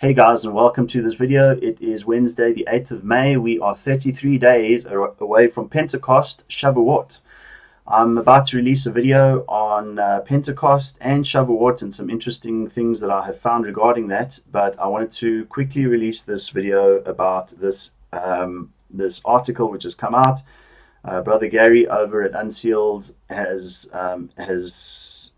Hey guys, and welcome to this video. It is Wednesday the 8th of May. We are 33 days away from Pentecost, Shavuot. I'm about to release a video on Pentecost and Shavuot and some interesting things that I have found regarding that, but I wanted to quickly release this video about this this article which has come out. Brother Gary over at UNSEALED has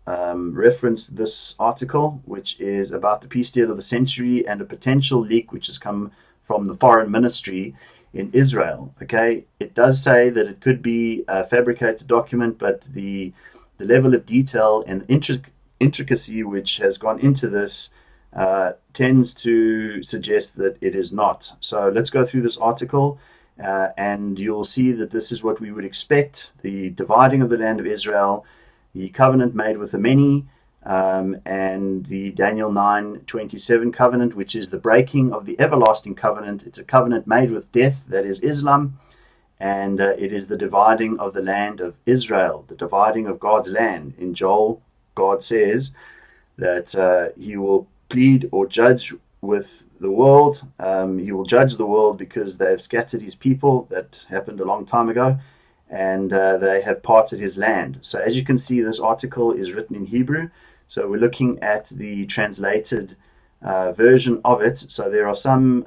referenced this article, which is about the peace deal of the century and a potential leak which has come from the foreign ministry in Israel. Okay, it does say that it could be a fabricated document, but the level of detail and intricacy which has gone into this tends to suggest that it is not. So let's go through this article. And you'll see that this is what we would expect: the dividing of the land of Israel, the covenant made with the many, and the Daniel 9:27 covenant, which is the breaking of the everlasting covenant. It's a covenant made with death, that is Islam, and it is the dividing of the land of Israel, the dividing of God's land. In Joel, God says that he will plead or judge with the world. He will judge the world because they have scattered his people. That happened a long time ago, and they have parted his land. So as you can see, this article is written in Hebrew, so we're looking at the translated version of it. So there are some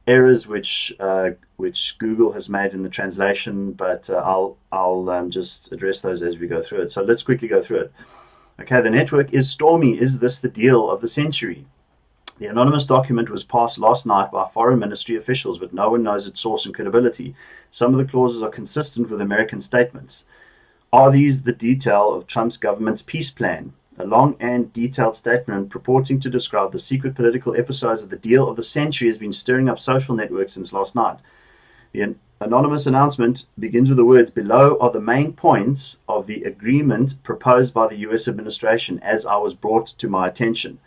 errors which Google has made in the translation, but I'll just address those as we go through it. So let's quickly go through it. Okay, the network is stormy. Is this the deal of the century? The anonymous document was passed last night by foreign ministry officials, but no one knows its source and credibility. Some of the clauses are consistent with American statements. Are these the detail of Trump's government's peace plan? A long and detailed statement purporting to describe the secret political episodes of the deal of the century has been stirring up social networks since last night. The anonymous announcement begins with the words, "Below are the main points of the agreement proposed by the U.S. administration as I was brought to my attention."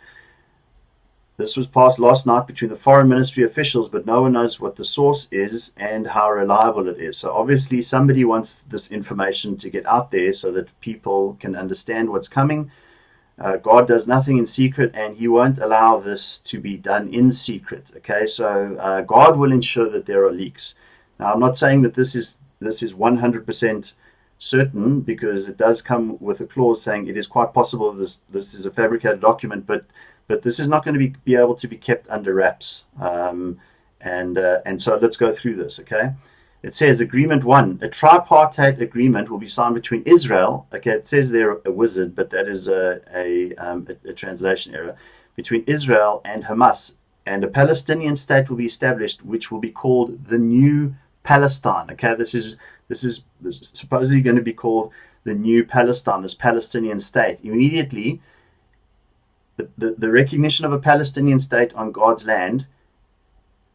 This was passed last night between the foreign ministry officials, but no one knows what the source is and how reliable it is. So obviously somebody wants this information to get out there so that people can understand what's coming. God does nothing in secret, and he won't allow this to be done in secret. Okay, so God will ensure that there are leaks. Now, I'm not saying that this is 100% certain, because it does come with a clause saying it is quite possible this is a fabricated document, but this is not going to be able to be kept under wraps. And so let's go through this. Okay, it says Agreement 1: a tripartite agreement will be signed between Israel. Okay, it says there a wizard, but that is a translation error. Between Israel and Hamas, and a Palestinian state will be established, which will be called the New Palestine. Okay, this is supposedly going to be called the New Palestine, this Palestinian state. Immediately, the recognition of a Palestinian state on God's land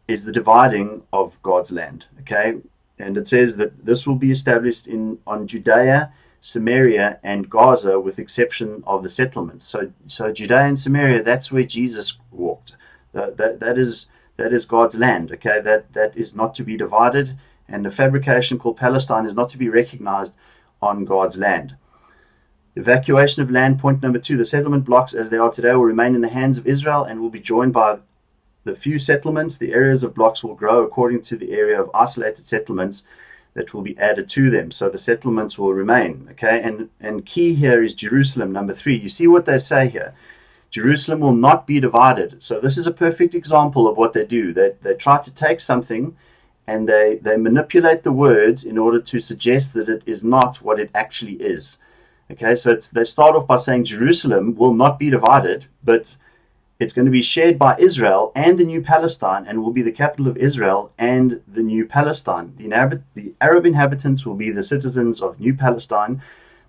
is the dividing of God's land. Okay, and it says that this will be established on Judea, Samaria, and Gaza, with exception of the settlements. So Judea and Samaria, that's where Jesus walked. That is God's land. Okay, that is not to be divided, and the fabrication called Palestine is not to be recognized on God's land. Evacuation of land, point number 2. The settlement blocks as they are today will remain in the hands of Israel and will be joined by the few settlements. The areas of blocks will grow according to the area of isolated settlements that will be added to them. So the settlements will remain. Okay, and key here is Jerusalem, number 3. You see what they say here. Jerusalem will not be divided. So this is a perfect example of what they do. They try to take something and they manipulate the words in order to suggest that it is not what it actually is. Okay, so they start off by saying Jerusalem will not be divided, but it's going to be shared by Israel and the New Palestine, and will be the capital of Israel and the New Palestine. The Arab inhabitants will be the citizens of New Palestine.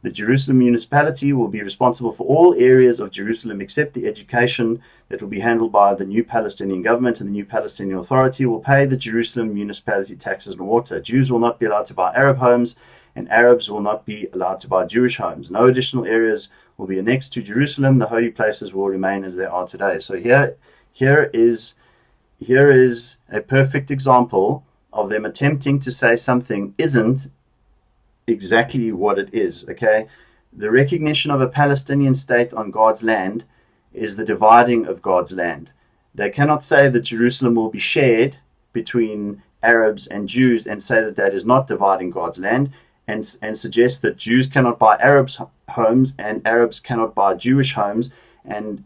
The Jerusalem municipality will be responsible for all areas of Jerusalem except the education, that will be handled by the New Palestinian government, and the New Palestinian Authority will pay the Jerusalem municipality taxes and water. Jews will not be allowed to buy Arab homes, and Arabs will not be allowed to buy Jewish homes. No additional areas will be annexed to Jerusalem. The holy places will remain as they are today. So here is a perfect example of them attempting to say something isn't exactly what it is. Okay, the recognition of a Palestinian state on God's land is the dividing of God's land. They cannot say that Jerusalem will be shared between Arabs and Jews and say that that is not dividing God's land, and suggest that Jews cannot buy Arabs' homes and Arabs cannot buy Jewish homes, and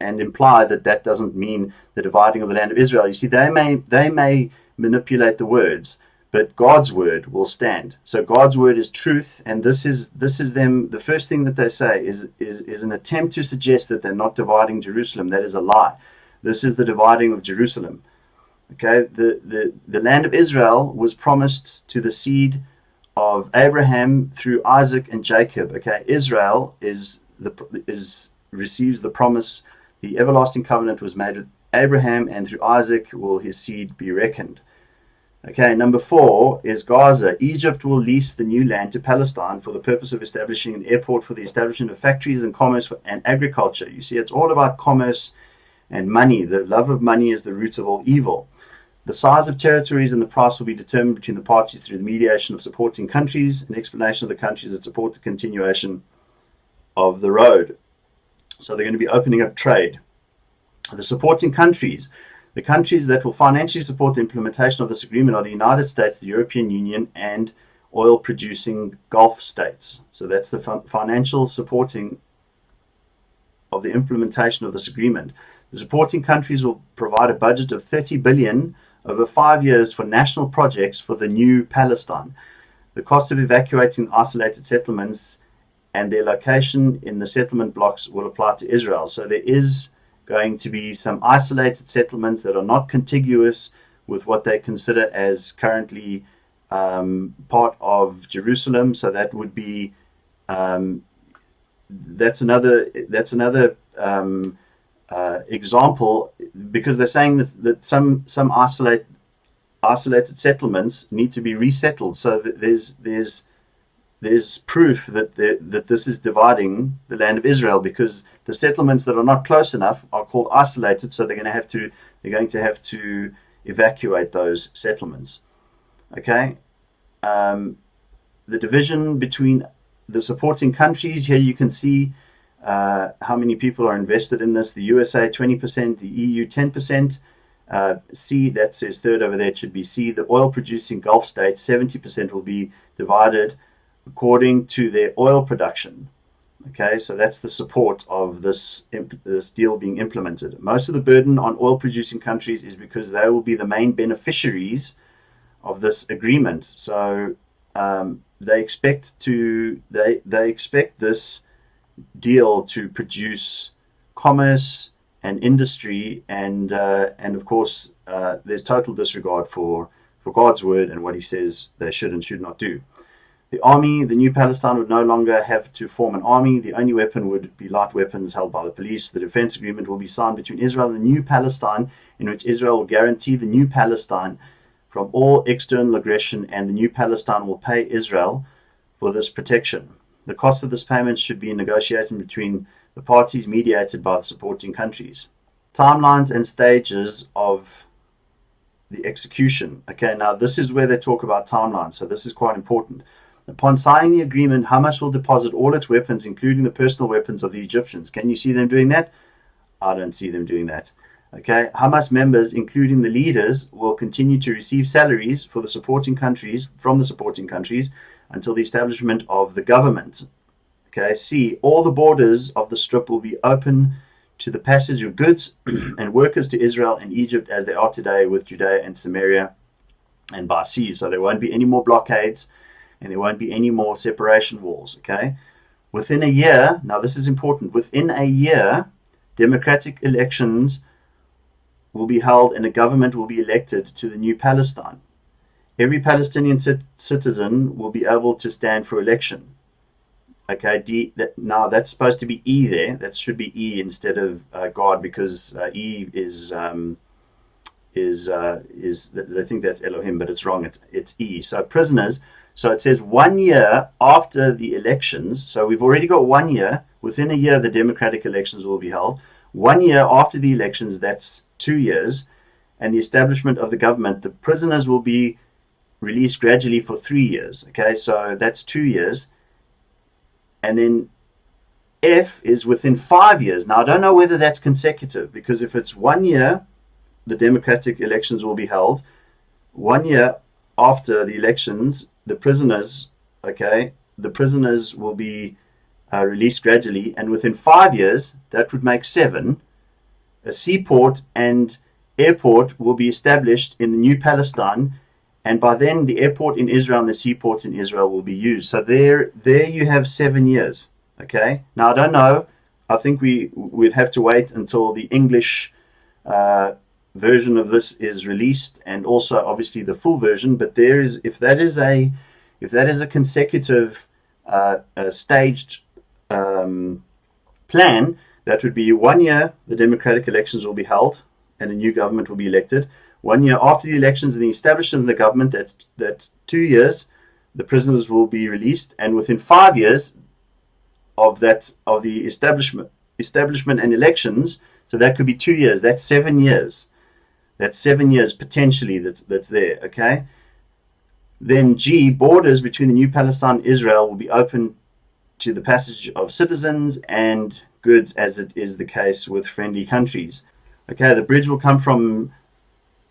imply that that doesn't mean the dividing of the land of Israel. You see, they may manipulate the words, but God's word will stand. So God's word is truth, and this is them. The first thing that they say is an attempt to suggest that they're not dividing Jerusalem. That is a lie. This is the dividing of Jerusalem. Okay, the land of Israel was promised to the seed of Abraham through Isaac and Jacob. Okay, Israel receives the promise. The everlasting covenant was made with Abraham, and through Isaac will his seed be reckoned. Okay, number 4 is Gaza. Egypt will lease the new land to Palestine for the purpose of establishing an airport for the establishment of factories and commerce and agriculture. You see, it's all about commerce and money. The love of money is the root of all evil. The size of territories and the price will be determined between the parties through the mediation of supporting countries, an explanation of the countries that support the continuation of the road. So they're going to be opening up trade. The supporting countries, the countries that will financially support the implementation of this agreement are the United States, the European Union, and oil-producing Gulf states. So that's the financial supporting of the implementation of this agreement. The supporting countries will provide a budget of $30 billion over 5 years for national projects for the new Palestine. The cost of evacuating isolated settlements and their location in the settlement blocks will apply to Israel. So there is going to be some isolated settlements that are not contiguous with what they consider as currently part of Jerusalem. So that would be that's another example, because they're saying that some isolated settlements need to be resettled. So that there's proof that this is dividing the land of Israel, because the settlements that are not close enough are called isolated. So they're going to have to evacuate those settlements. Okay, the division between the supporting countries here, you can see how many people are invested in this. The USA 20%, the EU 10%. C, that says third over there, it should be C. The oil producing Gulf states, 70% will be divided according to their oil production. Okay, so that's the support of this deal being implemented. Most of the burden on oil producing countries is because they will be the main beneficiaries of this agreement. So they expect this deal to produce commerce and industry, and of course there's total disregard for God's word and what he says they should and should not do. The army, the new Palestine, would no longer have to form an army. The only weapon would be light weapons held by the police. The defense agreement will be signed between Israel and the new Palestine, in which Israel will guarantee the new Palestine from all external aggression, and the new Palestine will pay Israel for this protection. The cost of this payment should be negotiated between the parties, mediated by the supporting countries. Timelines and stages of the execution. Okay, now this is where they talk about timelines, so this is quite important. Upon signing the agreement, Hamas will deposit all its weapons, including the personal weapons of the Egyptians. Can you see them doing that? I don't see them doing that. Okay, Hamas members, including the leaders, will continue to receive salaries from the supporting countries until the establishment of the government. Okay, C, all the borders of the strip will be open to the passage of goods and workers to Israel and Egypt as they are today with Judea and Samaria and by sea. So there won't be any more blockades and there won't be any more separation walls. Okay, within a year, now this is important, within a year, democratic elections will be held and a government will be elected to the new Palestine. Every Palestinian citizen will be able to stand for election. Okay, D. Now that's supposed to be E there. That should be E instead of God, because E is they think that's Elohim, but it's wrong. It's E. So prisoners. So it says 1 year after the elections. So we've already got 1 year. Within a year, the democratic elections will be held. 1 year after the elections, that's 2 years, and the establishment of the government, the prisoners will be released gradually for 3 years. Okay, so that's 2 years. And then F is within 5 years. Now, I don't know whether that's consecutive, because if it's 1 year, the democratic elections will be held. 1 year after the elections, the prisoners, the prisoners will be released gradually, and within 5 years, that would make 7. A seaport and airport will be established in the New Palestine, and by then the airport in Israel and the seaports in Israel will be used. So there you have 7 years. Okay. Now, I don't know. I think we'd have to wait until the English version of this is released, and also obviously the full version. But there is, if that is a consecutive staged plan, that would be 1 year the democratic elections will be held and a new government will be elected. 1 year after the elections and the establishment of the government, that's 2 years, the prisoners will be released, and within 5 years of the establishment and elections, so that could be 2 years. That's 7 years. That's 7 years potentially that's there. Okay. Then G, borders between the New Palestine and Israel will be open to the passage of citizens and goods, as it is the case with friendly countries. Okay, the bridge will come from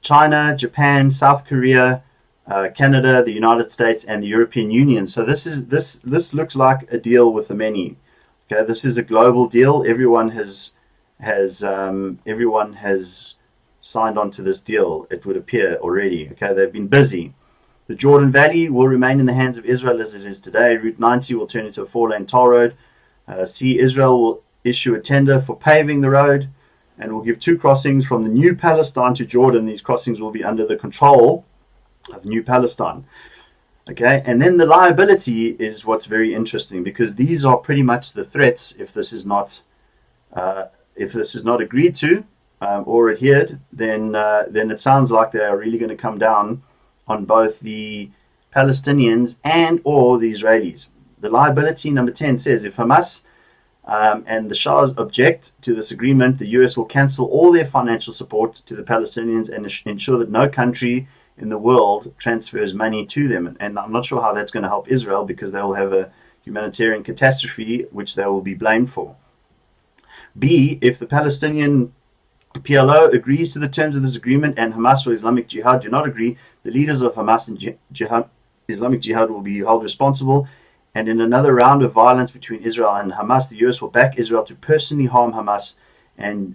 China, Japan, South Korea, Canada, the United States, and the European Union. So this looks like a deal with the many. Okay, this is a global deal. Everyone has signed on to this deal, it would appear already. Okay, they've been busy. The Jordan Valley will remain in the hands of Israel as it is today. Route 90 will turn into a 4-lane toll road. Israel will issue a tender for paving the road, and will give 2 crossings from the New Palestine to Jordan. These crossings will be under the control of New Palestine. Okay, and then the liability is what's very interesting, because these are pretty much the threats if this is not agreed to or adhered. Then it sounds like they are really going to come down on both the Palestinians and or the Israelis. The liability number 10 says, if Hamas and the Shahs object to this agreement, the US will cancel all their financial support to the Palestinians and ensure that no country in the world transfers money to them. And I'm not sure how that's going to help Israel, because they will have a humanitarian catastrophe which they will be blamed for. B, if the Palestinian PLO agrees to the terms of this agreement and Hamas or Islamic Jihad do not agree, the leaders of Hamas and Islamic Jihad will be held responsible. And in another round of violence between Israel and Hamas, the US will back Israel to personally harm Hamas and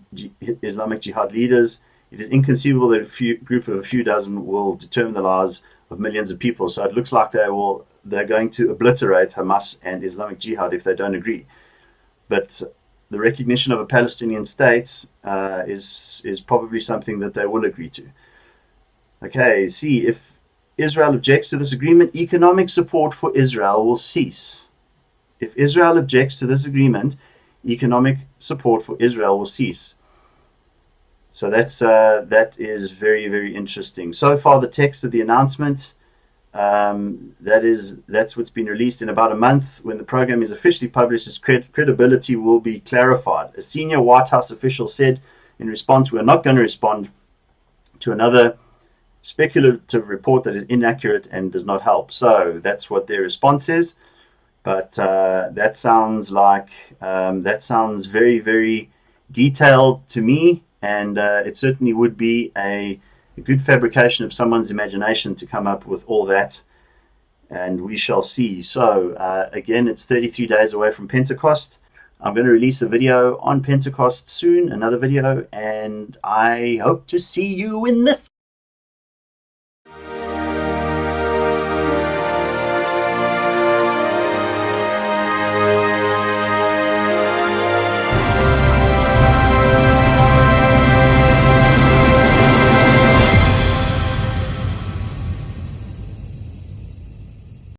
Islamic Jihad leaders. It is inconceivable that a group of a few dozen will determine the lives of millions of people. So it looks like they're going to obliterate Hamas and Islamic Jihad if they don't agree. But the recognition of a Palestinian state is probably something that they will agree to. Okay, C, if Israel objects to this agreement, economic support for Israel will cease. If Israel objects to this agreement, economic support for Israel will cease. So that is very, very interesting. So far, the text of the announcement, that's what's been released. In about a month, when the program is officially published, its credibility will be clarified. A senior White House official said in response, "We're not going to respond to another speculative report that is inaccurate and does not help." So that's what their response is. But that sounds very, very detailed to me, and it certainly would be a good fabrication of someone's imagination to come up with all that, and we shall see. So again, it's 33 days away from Pentecost. I'm going to release a video on Pentecost soon, another video, and I hope to see you in this.